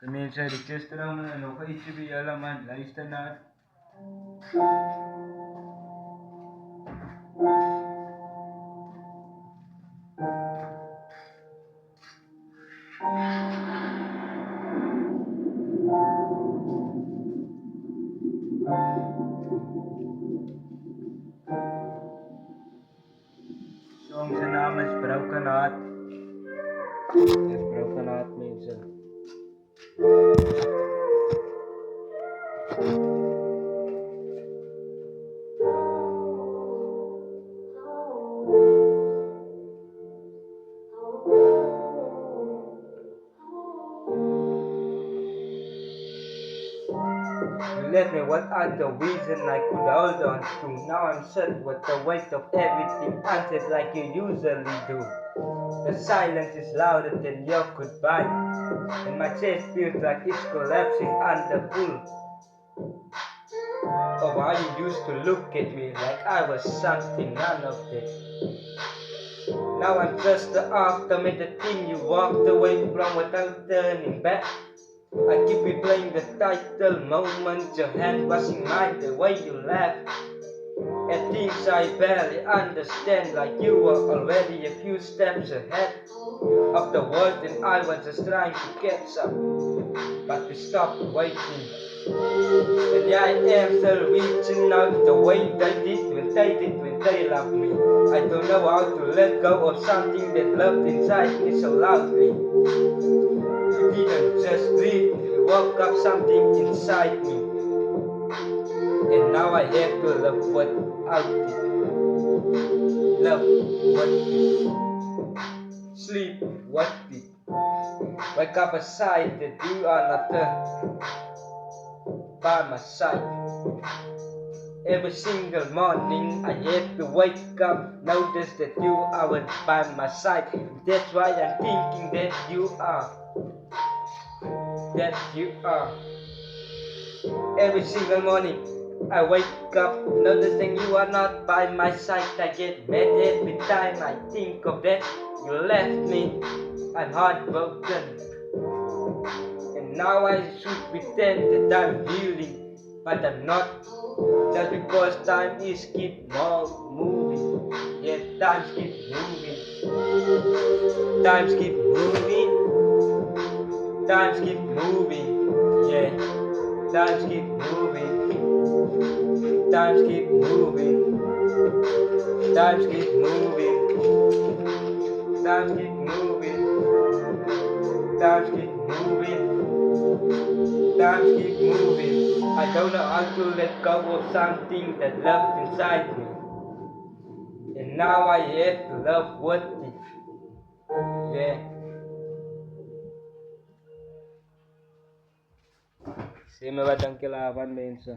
Minsan request naman ano kay HB alaman, layos na. So ang isa naman is broken heart. Yes, broken heart minsan. You left me without the reason I could hold on to. Now I'm set with the weight of everything answered like you usually do. The silence is louder than your goodbye, and my chest feels like it's collapsing under pull of how you used to look at me like I was something none of it. Now I'm just the automated thing you walked away from without turning back. I keep replaying the title moment, your hand passing mine, the way you laugh at things I barely understand, like you were already a few steps ahead of the world and I was just trying to catch up, but we stopped waiting. And yeah, I am still reaching out the way they did when they loved me. I don't know how to let go of something that loved inside me so loudly. You didn't just leave, you woke up something inside me. And now I have to love without it. Love what it. Sleep what it. Wake up aside that you are not there by my side. Every single morning I have to wake up, notice that you aren't by my side. That's why I'm thinking that you are. That you are. Every single morning I wake up noticing you are not by my side. I get mad every time I think of that. You left me, I'm heartbroken. And now I should pretend that I'm healing, but I'm not. Just because time is keep moving. Yeah, times keep moving. Times keep moving. Times keep moving. Yeah, times keep moving. Times keep moving. Times keep moving. Times keep moving. Times keep moving. Times keep moving. I don't know how to let go of something that loved inside me. And now I have to love what it. Yeah. Sino ba ang kilaban, Benson?